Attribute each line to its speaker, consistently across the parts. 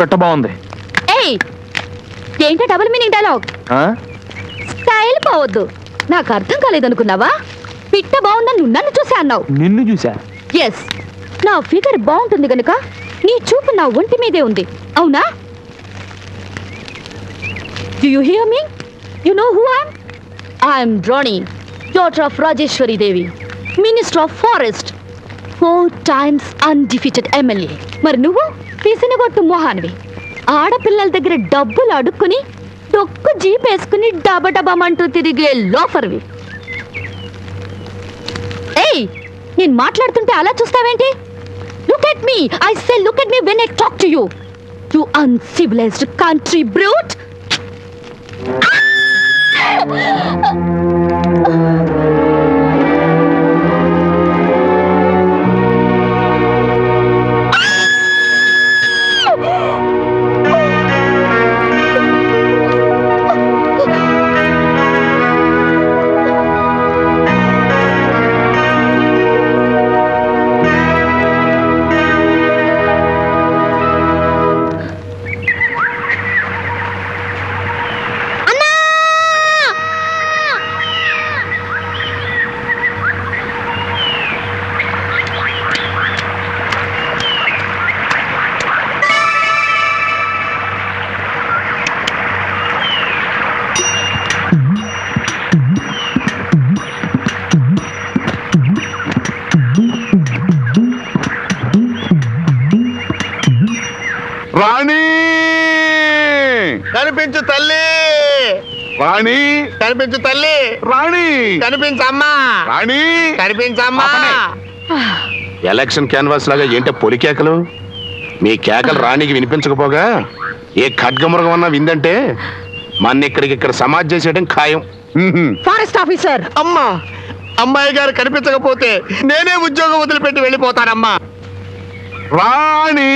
Speaker 1: పెట్ట బాగుంది.
Speaker 2: ఏయ్ ఏంటో డబుల్ మీనింగ్ డైలాగ్? స్టైల్ పోవద్దు. నాకు అర్థం కాలేదనుకున్నావా? పిట్ట బాగుందని నువ్వు నన్ను చూసా అన్నావు.
Speaker 1: నిన్ను చూసా.
Speaker 2: ఎస్, నా ఫిగర్ బాగుంటుంది గనుక నీ చూపు నా ఒంటి మీదే ఉంది, అవునా? Do you hear me? You know who I am? I am Rani, daughter of Rajeshwari Devi, Minister of Forest, 4 times undefeated MLA. మరి నువ్వు తీసినగొట్టు మొహానివి. ఆడపిల్లల దగ్గర డబ్బులు అడుక్కుని డొక్కు జీపేసుకుని డబడబమంటూ తిరిగే లోఫర్వి. ఏయ్, నేను మాట్లాడుతుంటే అలా చూస్తావేంటి? Look at me. I say look at me when I talk to you. You uncivilized country brute.
Speaker 3: రాణి
Speaker 4: కనిపించు తల్లి,
Speaker 3: రాణి
Speaker 4: కనిపించు తల్లి,
Speaker 3: రాణి
Speaker 4: కనిపించమ్మా,
Speaker 3: రాణి
Speaker 4: కనిపించమ్మా.
Speaker 3: ఎలక్షన్ క్యాన్వాస్ లాగా ఏంటో పొలి కేకలు? మీ కేకలు రాణికి వినిపించకపోగా ఏ ఖడ్గమృగం అన్నా విందంటే మన ఇక్కడ సమాజ్ చేసేయడం ఖాయం.
Speaker 2: ఫారెస్ట్ ఆఫీసర్,
Speaker 4: అమ్మా, అమ్మాయి గారు కనిపించకపోతే నేనే ఉద్యోగం వదిలిపెట్టి వెళ్ళిపోతానమ్మా.
Speaker 3: రాణి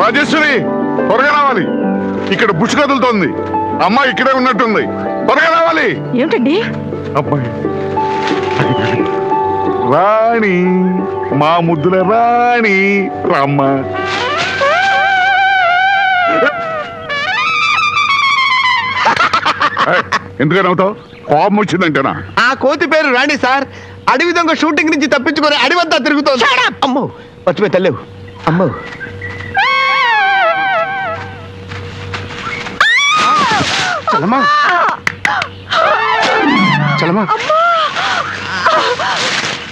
Speaker 3: రాజేశ్వరి, త్వరగా రావాలి. ఇక్కడ బుష్ కదులుతోంది. అమ్మాయి ఇక్కడే ఉన్నట్టుంది. త్వరగా రావాలి.
Speaker 2: ఏమిటండి?
Speaker 3: అబ్బాయి రాణి, మా ముద్దుల రాణి, రమ్మ. ఎందుకని అవుతావు? కోపం వచ్చిందంటేనా?
Speaker 4: ఆ కోతి పేరు రాణి సార్. అడవి దొంగ షూటింగ్ నుంచి తప్పించుకొని అడివంతా తిరుగుతోంది. అమ్మో, వచ్చిపోయి తల్లేవు. అమ్మో, చలమా చలమా.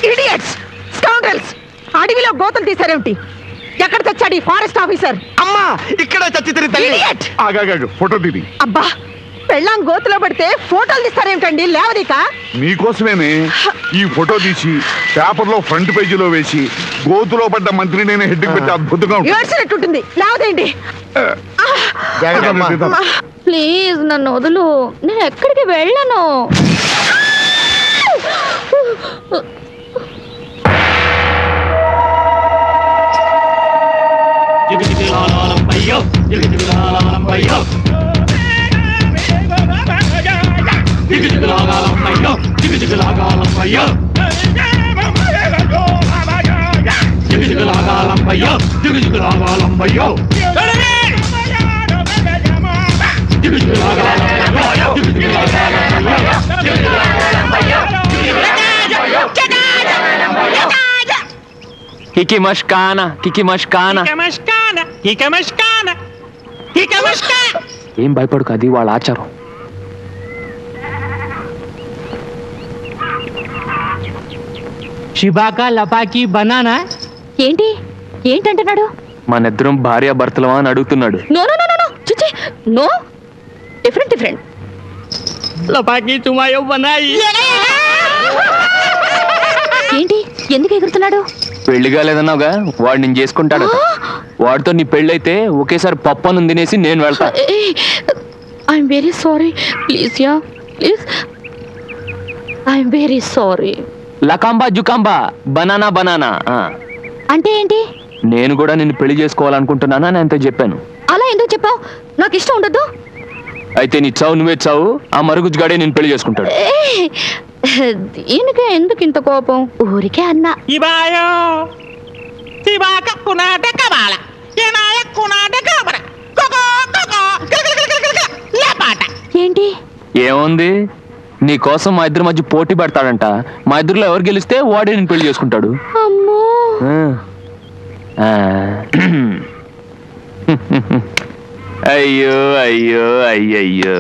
Speaker 2: ఇడియట్స్, స్కౌండ్రల్స్, అడవిలో గోతలు తీశారేమిటి? ఎక్కడ తెచ్చాడు ఈ ఫారెస్ట్ ఆఫీసర్?
Speaker 4: అమ్మా, ఇక్కడ చచ్చి తిరిగి తల్లి.
Speaker 2: ఇడియట్!
Speaker 3: ఆగాగా ఫోటో తీది.
Speaker 2: అబ్బా, పెళ్ళాం గోతులో పడితే ఫోటోలు తీస్తారేమిటండి? లేవదీక.
Speaker 3: నీకోసమేనే ఈ ఫోటో తీసి పేపర్లో ఫ్రంట్ పేజీలో వేసి గోతులో పడ్డ మంత్రి నేను హెడ్ పెట్టి అద్భుతంగా
Speaker 2: ఏడ్చినట్టుంటుంది. లేవదేంటి? ప్లీజ్ నన్ను వదులు, నేను ఎక్కడికి వెళ్ళను.
Speaker 1: కికి మష్కానా, కికి మష్కానా. ఏం భయపడుకు, అది వాళ్ళ ఆచారం.
Speaker 5: శిబాకా లపాకి బనానా.
Speaker 2: ఏంటి ఏంటంటున్నాడు?
Speaker 1: మనిద్దరం భార్య భర్తలమా అని అడుగుతున్నాడు.
Speaker 2: నో నో నో నో, చిచి, నో, డిఫరెంట్ డిఫరెంట్.
Speaker 5: లపాకి తుమాయో బనాయి.
Speaker 2: ఏంటి, ఎందుకు ఎగురుతున్నాడు?
Speaker 1: పెళ్లి కాలేదన్నావుగా, వాడు నేను చేసుకుంటాడు. వాడితో నీ పెళ్ళైతే ఒకేసారి పప్పను తినేసి నేను వెళ్తా.
Speaker 2: ఐఎమ్ వెరీ సారీ, ప్లీజ్ యా ప్లీజ్, ఐఎమ్ వెరీ సారీ.
Speaker 1: లకాంబా జుకాంబా బనానా బనానా.
Speaker 2: అంటే ఏంటి?
Speaker 1: నేను కూడా నిన్ను పెళ్లి చేసుకోవాలనుకుంటున్నానా అని అంతే చెప్పాను.
Speaker 2: అలా ఎందుకు చెప్పావు? నాకు ఇష్టం ఉండదు.
Speaker 1: అయితే నీ చావు నువ్వే చావు, ఆ మరుగుజ్జుగాడే నేను పెళ్లి చేసుకుంటాడు.
Speaker 2: దీనికే ఎందుకు ఇంత కోపం? ఊరికే అన్నా.
Speaker 5: ఇబాయో శిబాకా
Speaker 6: కునాట కబాల ఏనాయ కునాట కాబర కొకో కొకో లేపాట.
Speaker 2: ఏంటి?
Speaker 1: ఏముంది, నీ కోసం మా ఇద్దరి మధ్య పోటీ పెడతాడంట. మా ఇద్దరిలో ఎవరు గెలిస్తే వాడే నేను పెళ్లి చేసుకుంటాడు.
Speaker 2: అమ్మో,
Speaker 1: ఆ. అయ్యో అయ్యో అయ్యయ్యో.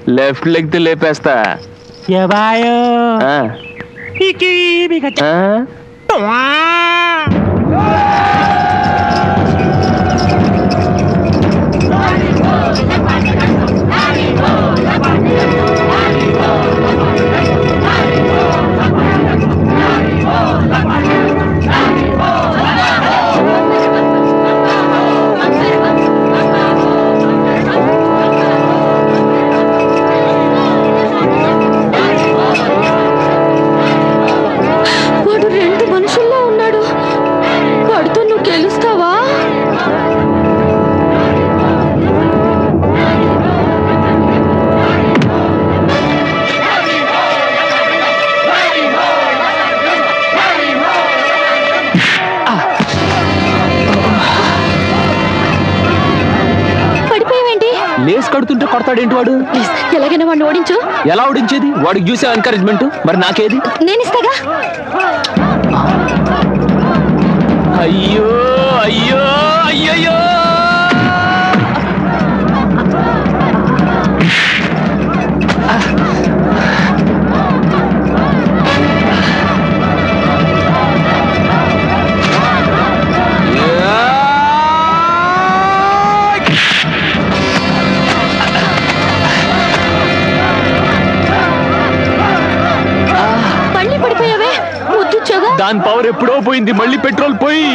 Speaker 1: Left leg లేపేస్తా.
Speaker 5: ఎబాయో
Speaker 1: ఆ,
Speaker 5: ఇకి బిగచ
Speaker 1: ఆ.
Speaker 2: వాడు రెండు మనుషుల్లో ఉన్నాడు. వాడితో నువ్వు గెలుస్తావా? పడిపోయావేంటి?
Speaker 1: లేస్ కడుతుంటే కొడతాడేంటి వాడు?
Speaker 2: ప్లీజ్ ఎలాగైనా వాడిని ఓడించు.
Speaker 1: ఎలా ఓడించేది? వాడికి చూసే ఎంకరేజ్మెంట్. మరి నాకేది?
Speaker 2: నేను ఇస్తాగా.
Speaker 1: అయ్యో అయ్యో అయ్యయ్యో.
Speaker 2: మళ్ళీ పడిపోయావే, ముద్దుచ్చాగా.
Speaker 1: దాని పవర్ ఎప్పుడో పోయింది, మళ్ళీ పెట్రోల్ పోయి.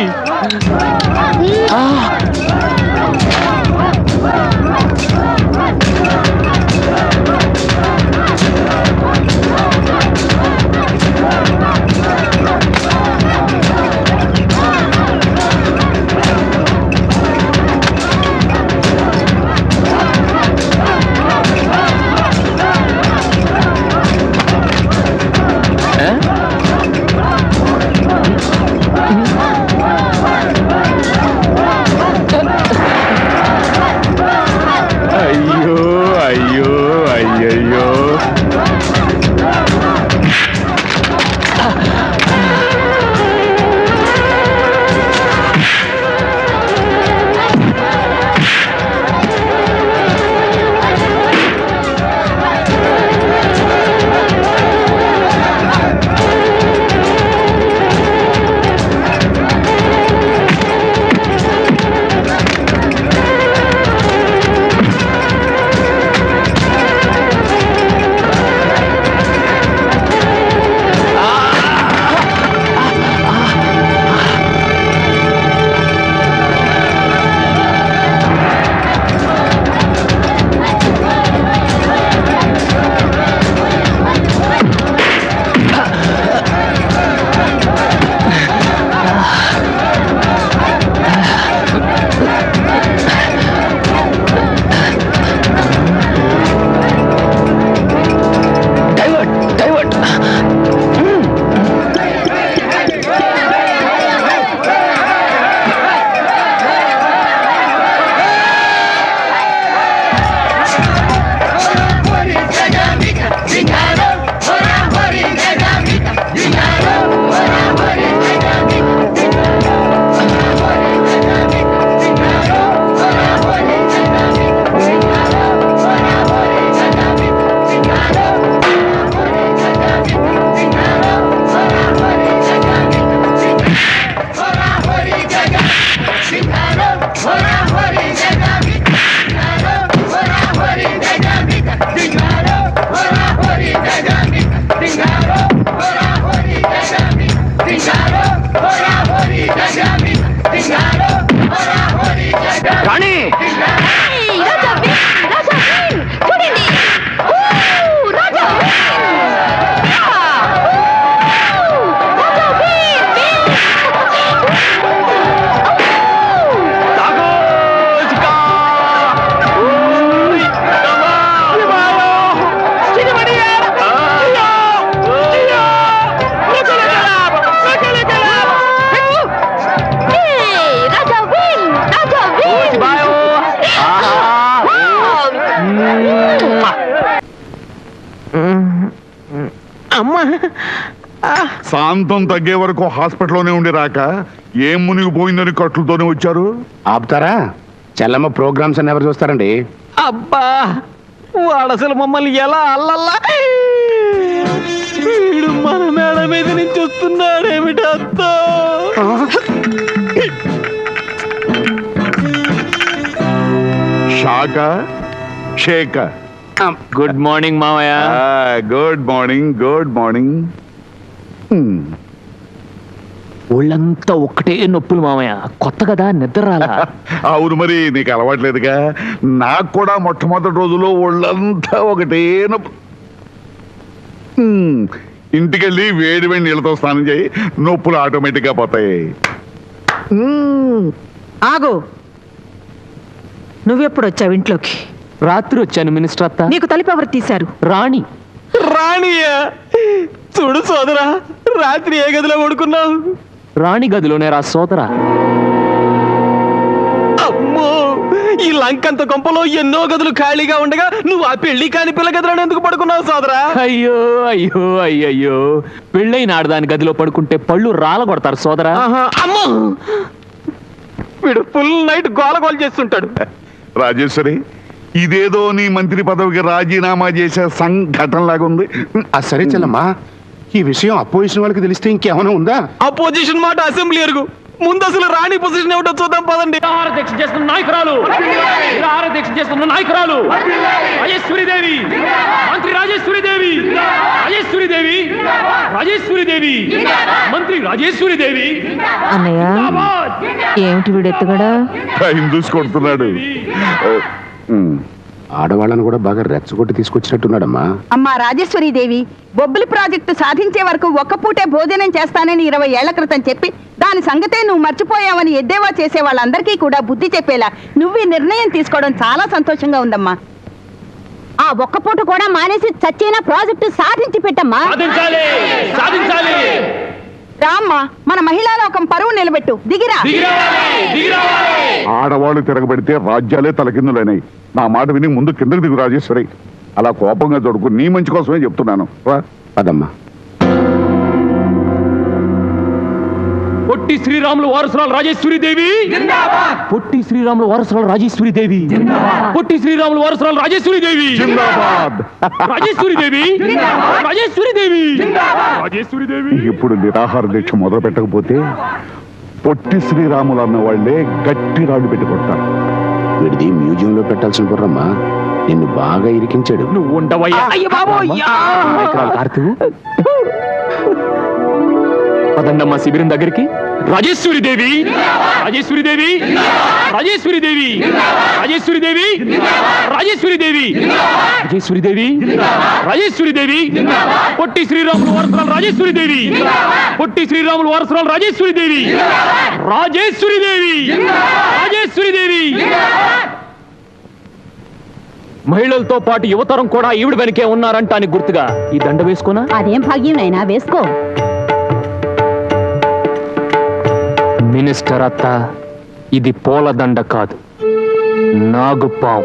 Speaker 7: శాంతం తగ్గే వరకు హాస్పిటల్లోనే ఉండి రాక ఏం మునిగిపోయిందని కట్లతోనే వచ్చారు.
Speaker 3: ఆపుతారా? చెల్లమ్మ ప్రోగ్రామ్స్ అని ఎవరు చూస్తారండి?
Speaker 5: అబ్బా వాడు అసలు మమ్మల్ని ఎలా అల్లల్లా వీడు మన మేడ మీద నుంచి వస్తున్నాడేమిటి అత్త?
Speaker 7: షాక షేక.
Speaker 1: గుడ్ మార్నింగ్ మావయ్య.
Speaker 7: Good morning, good morning.
Speaker 1: ఒళ్ళంతా ఒక్కటే నొప్పులు మామయ్య. కొత్త కదా, నిద్ర రాలా.
Speaker 7: అవును, మరి నీకు అలవాట్లేదుగా. నాకు కూడా మొట్టమొదటి రోజులో ఒళ్ళంతా ఒకటే నొప్పి. ఇంటికెళ్ళి వేడి వేడి నీళ్ళతో స్నానం చేయి, నొప్పులు ఆటోమేటిక్ గా పోతాయి.
Speaker 8: ఆగు, నువ్వెప్పుడు వచ్చావు ఇంట్లోకి?
Speaker 1: రాత్రి వచ్చాను మినిస్టర్ అత్త.
Speaker 8: నీకు తలుపు ఎవరు తీశారు?
Speaker 1: రాణి.
Speaker 5: రాణియా? చూడు సోదరా, రాత్రి ఏ గదిలో పడుకున్నావు?
Speaker 1: రాణి గదిలోనే రా సోదరా.
Speaker 5: అమ్మో, ఈ లంకంత కొంపలో ఎన్నో గదులు ఖాళీగా ఉండగా నువ్వు ఆ పెళ్లి కాని పిల్ల గదిలో ఎందుకు పడుకున్నావు సోదరా?
Speaker 1: అయ్యో అయ్యో అయ్యయ్యో, పెళ్ళైన ఆడదాని గదిలో పడుకుంటే పళ్ళు రాల కొడతారు సోదరా.
Speaker 5: అమ్మో, వీడు ఫుల్ నైట్ గోల చేస్తుంటాడు.
Speaker 7: రాజేశ్వరి, ఇదేదో నీ మంత్రి పదవికి రాజీనామా చేసే సంఘటన లాగా ఉంది.
Speaker 3: సరే చెల్లమ్మా, ఈ విషయం అపోజిషన్ వాళ్ళకి తెలిస్తే ఇంకేమైనా ఉందా?
Speaker 5: అపోజిషన్ మాట అసెంబ్లీ ఎరుగు, ముందు అసలు రాణి పొజిషన్ ఏమిటో చూద్దాం పదండి.
Speaker 1: దీక్ష చేస్తున్న నాయకురాలు, దీక్ష చేస్తున్న నాయకురాలు రాజేశ్వరి దేవి, మంత్రి రాజేశ్వరి దేవి, రాజేశ్వరి దేవి, రాజేశ్వరి దేవి, మంత్రి రాజేశ్వరి దేవి.
Speaker 8: అన్నయ్య, ఏమిటి వీడెత్తుగడా?
Speaker 7: టైం చూసి కొడుతున్నాడు.
Speaker 3: ఆడవాళ్ళను కూడా బాగా రెచ్చగొట్టి తీసుకొచ్చినట్టున్నాడమ్మా.
Speaker 9: అమ్మా రాజేశ్వరి దేవి, బొబ్బిలి ప్రాజెక్టు సాధించే వరకు ఒక్క పూటే భోజనం చేస్తానని 20 ఏళ్ల క్రితం చెప్పి దాని సంగతే నువ్వు మర్చిపోయావని ఎద్దేవా చేసే వాళ్ళందరికీ కూడా బుద్ధి చెప్పేలా నువ్వు ఈ నిర్ణయం తీసుకోవడం చాలా సంతోషంగా ఉందమ్మా.
Speaker 2: ఆ ఒక్క పూట కూడా మానేసి చచ్చిన ప్రాజెక్టు సాధించి పెట్టమ్మా.
Speaker 9: రామ్మా, మన మహిళా లోకం పరువు నిలబెట్టు. దిగిరా.
Speaker 7: ఆడవాళ్ళు తిరగబెడితే రాజ్యాలే తలకిందులైనాయి. నా మాట విని ముందు కిందకి దిగు రాజేశ్వరి. అలా కోపంగా దొడుకు, నీ మంచి కోసమే చెప్తున్నాను. రా.
Speaker 3: పదమ్మా.
Speaker 1: పొట్టి శ్రీరాములు వారసురాలు రాజేశ్వరి దేవి, పొట్టి శ్రీరాములు వారసురాలు రాజేశ్వరి దేవి, పొట్టి శ్రీరాములు వారసురాలు రాజేశ్వరి దేవి,
Speaker 7: జిందాబాద్.
Speaker 1: రాజేశ్వరి దేవి, రాజేశ్వరి దేవి, రాజేశ్వరి దేవి.
Speaker 7: ఇప్పుడు నిరాహార దీక్ష మొదలు పెట్టకపోతే పొట్టి శ్రీరాములు అన్న వాళ్లే గట్టి రాళ్ళు పెట్టి కొడతారు.
Speaker 3: వీడిది మ్యూజియం లో పెట్టాల్సిన బుర్రమ్మా, నిన్ను బాగా ఇరికించాడు.
Speaker 1: నువ్వు ఉండవయ్యా. నాయకురాలు కార్తీ, పదండమ్మ శిబిరం దగ్గరికి. రాజేశ్వరి దేవి, రాజేశ్వరి దేవి, రాజేశ్వరి దేవి, రాజేశ్వరి దేవి, రాజేశ్వరి దేవి, రాజేశ్వరి దేవి, రాజేశ్వరి దేవి, పొట్టి శ్రీరాములు వారసురాలు రాజేశ్వరి దేవి, పొట్టి శ్రీరాములు వారసురాలు రాజేశ్వరి దేవి, రాజేశ్వరి దేవి, రాజేశ్వరి దేవి. మహిళలతో పాటు యువతరం కూడా ఈవిడ వెనకే ఉన్నారంటానికి గుర్తుగా ఈ దండ వేసుకోనా?
Speaker 2: అదేం భాగ్యం నైనా, వేసుకో.
Speaker 1: మినిస్టర్ అత్త, ఇది పూలదండ కాదు, నాగుపాం.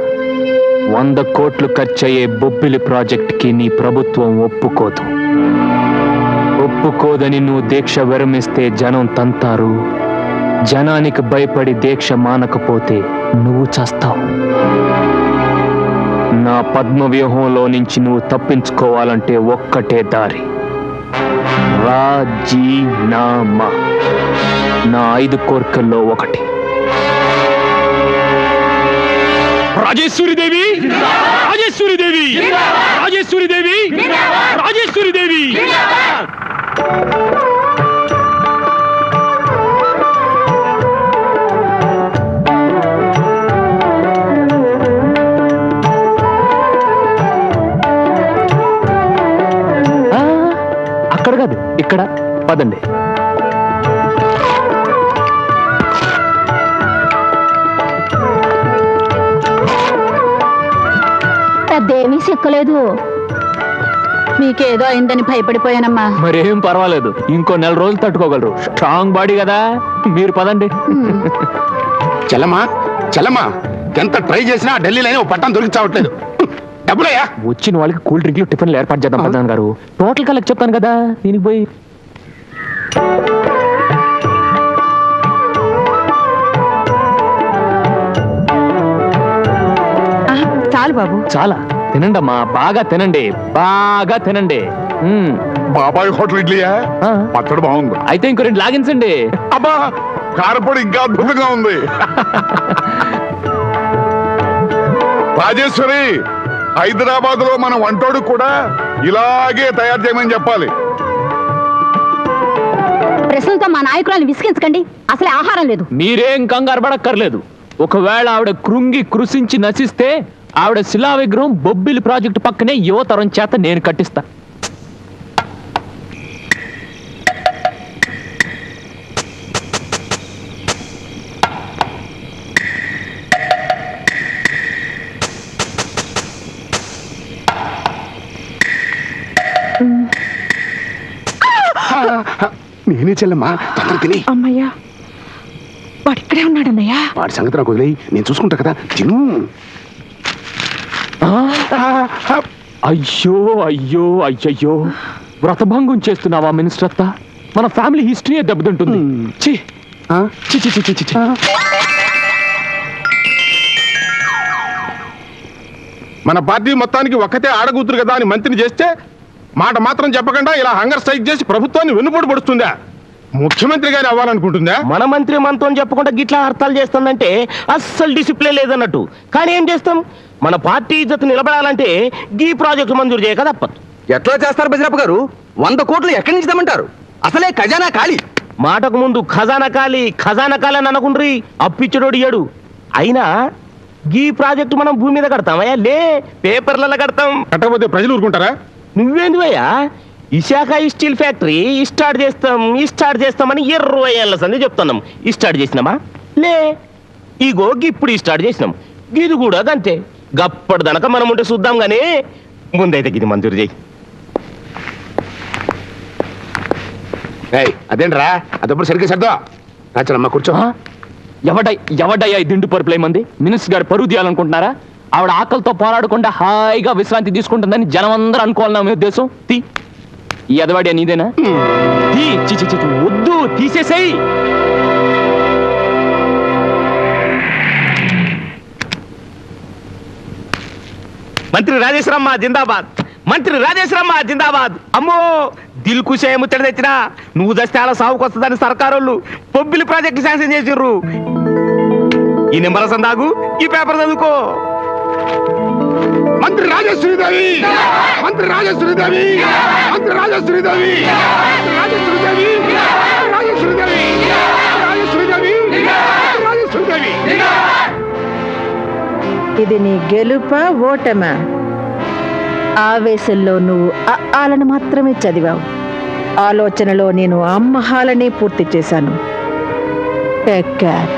Speaker 1: 100 కోట్లు ఖర్చయ్యే బొబ్బిలి ప్రాజెక్ట్కి నీ ప్రభుత్వం ఒప్పుకోదు. ఒప్పుకోదని నువ్వు దీక్ష విరమిస్తే జనం తంతారు. జనానికి భయపడి దీక్ష మానకపోతే నువ్వు చస్తావు. నా పద్మవ్యూహంలో నుంచి నువ్వు తప్పించుకోవాలంటే ఒక్కటే దారి, రాజీనామా. నా 5 కోరికల్లో ఒకటి. రాజేశ్వరి దేవి, రాజేశ్వరి దేవి, రాజేశ్వరి దేవి, రాజేశ్వరి దేవి. అక్కడ కాదు, ఇక్కడ పదండి.
Speaker 2: పెద్దేమీ సిక్కలేదు.
Speaker 9: మీకేదో అయిందని భయపడిపోయానమ్మా.
Speaker 1: మరేం పర్వాలేదు, ఇంకో 4 రోజులు తట్టుకోగలరు. స్ట్రాంగ్ బాడీ కదా. మీరు పదండి.
Speaker 3: చెల్లమ్మా, చెల్లమ్మా, ఎంత ట్రై చేసినా ఢిల్లీలోనే ఓ పట్టం దొరికి చావట్లేదు. డబ్బులయ్యా.
Speaker 1: వచ్చిన వాళ్ళకి కూల్ డ్రింక్లు టిఫిన్లు ఏర్పాటు చేద్దాం ప్రధాన్ గారు. టోటల్ గా లెక్క చెప్తాను కదా, దీనికి పోయి
Speaker 8: చాలు బాబు.
Speaker 1: చాలా తినండి అమ్మా, బాగా తినండి, బాగా తినండి.
Speaker 7: బాబాయ్ హోటల్ ఇడ్లీయా?
Speaker 1: ఆ.
Speaker 7: పచ్చడి బాగుంది.
Speaker 1: అయితే ఇంకో రెండు లాగించండి.
Speaker 7: అబ్బా కారపొడి ఇంకా అద్భుతంగా ఉంది. రాజేశ్వరి, హైదరాబాద్ లో మన వంటోడు కూడా ఇలాగే తయారు చేయమని చెప్పాలి.
Speaker 2: ప్రశ్నలతో మా నాయకురాలు విసిగించకండి, అసలే ఆహారం లేదు.
Speaker 1: మీరేం కంగారు పడక్కర్లేదు. ఒకవేళ ఆవిడ కృంగి కృషించి నశిస్తే ఆవిడ శిలా విగ్రహం బొబ్బిలి ప్రాజెక్టు పక్కనే యువతరం చేత నేను కట్టిస్తా.
Speaker 3: నేనే చెల్లమ్మా, తొందర తిని.
Speaker 8: అమ్మయ్యా, వాడు ఇక్కడే ఉన్నాడన్నయ్యా.
Speaker 3: వాడి సంగతి నాకు వదిలేయి, నేను చూసుకుంటా కదా. తిను.
Speaker 1: అయ్యో అయ్యో అయ్యయ్యో, వ్రతభంగం చేస్తున్నావా మినిస్టర్ అత్త? మన ఫ్యామిలీ హిస్టరీయే దెబ్బతింటుంది. ఛీ, ఛీ, ఛీ, ఛీ, ఛీ, ఛీ.
Speaker 3: మన పార్టీ మొత్తానికి ఒక్కతే ఆడకూతురు కదా అని మంత్రిని చేస్తే మాట మాత్రం చెప్పకుండా ఇలా హంగర్ స్ట్రైక్ చేసి ప్రభుత్వాన్ని వెన్నుపోటు పడుస్తుందా? ముఖ్యమంత్రి గారు అవ్వాలనుకుంటుందా?
Speaker 5: మన మంత్రి మనతో చెప్పకుండా గిట్లా హర్తాలు చేస్తుందంటే అస్సలు డిసిప్లిన్ లేదన్నట్టు. కానీ ఏం చేస్తాం, మన పార్టీ ఇజ్జత్ నిలబడాలంటే గీ ప్రాజెక్టు మంజూరు చేయక తప్పదు.
Speaker 4: ఎట్లా చేస్తారు బజరప్ప గారు? 100 కోట్లు ఎక్కడి నుంచి తెమ్మంటారు? అసలే ఖజానా ఖాళీ.
Speaker 5: మాటకు ముందు ఖజానా ఖజానా అని అనుకుండ్రి, అప్పిచ్చడోడు ఇయ్యడు. అయినా గీ ప్రాజెక్టు మనం భూమి మీద కడతామయ్యా, లే పేపర్లలో కడతాం.
Speaker 3: కట్టకపోతే ప్రజలు ఊరుకుంటారా?
Speaker 5: నువ్వేందువయ్యా, విశాఖ స్టీల్ ఫ్యాక్టరీ స్టార్ట్ చేస్తామని 20 ఏళ్ల సంది చెప్తున్నాం. స్టార్ట్ చేసినామా? లే, ఇగో ఇప్పుడు స్టార్ట్ చేసినాం. గిది కూడా అంతే. గప్పటి దనక మనం ఉంటే చూద్దాం గానీ ముందైతే గిది మంజూరు చేయి.
Speaker 3: అదేంట్రా, అదప్పుడు సరిగ్గా సర్దా. రాచలమ్మ కూర్చో.
Speaker 1: ఎవడయ్యా ఈ దిండు పరుపులే మంది? మినిస్టర్ గారు పరువు తీయాలనుకుంటున్నారా? ఆవిడ ఆకలితో పోరాడకుండా హాయిగా విశ్రాంతి తీసుకుంటుందని జనం అందరూ అనుకోవాలన్నా మీ ఉద్దేశం? ఈ ఎదవాడి నీదేనా? వద్దు, తీసేసేయ్.
Speaker 5: మంత్రి రాజేశ్వరమ్మ జిందాబాద్, మంత్రి రాజేశ్వరమ్మ జిందాబాద్. అమ్మో, దిల్ కుషే ముచ్చట తెచ్చినా నువ్వు దస్తే అలా సాగుకు వస్తుందని సర్కారోళ్ళు బొబ్బిలి ప్రాజెక్టు శాంక్షన్ చేసిర్రు. ఈ నిమ్మల సందాగు, ఈ పేపర్ చదువుకో.
Speaker 3: మంత్రి రాజేశ్వరిదేవి, మంత్రి రాజేశ్వరిదేవి, మంత్రి రాజేశ్వరిదేవి, రాజేశ్వరిదేవి, రాజేశ్వరిదేవి, రాజేశ్వరిదేవి, రాజేశ్వరిదేవి.
Speaker 8: ఇది నీ గెలుపా ఓటమా? ఆవేశంలో నువ్వు ఆలను మాత్రమే చదివావు. ఆలోచనలో నేను అమ్మహాలని పూర్తి చేశాను. Take care.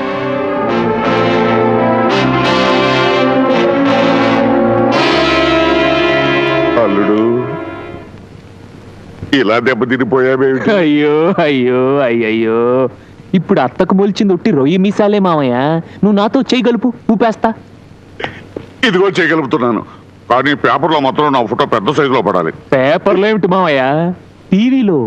Speaker 7: అల్లుడు, ఇలా దెబ్బతినిపోయావేమిటి?
Speaker 1: అయ్యో అయ్యో అయ్యయ్యో, ఇప్పుడు అత్తకు మొలిచింది ఒట్టి రొయ్యి మీసాలే మామయ్య. నువ్వు నాతో చేయగలుపు, ఊపేస్తా.
Speaker 7: ఇదిగో చేయగలుగుతున్నాను, కానీ పేపర్లో మాత్రం నా ఫోటో పెద్ద సైజులో పడాలి.
Speaker 1: పేపర్లో ఏమిటి మామయ్య, టీవీలో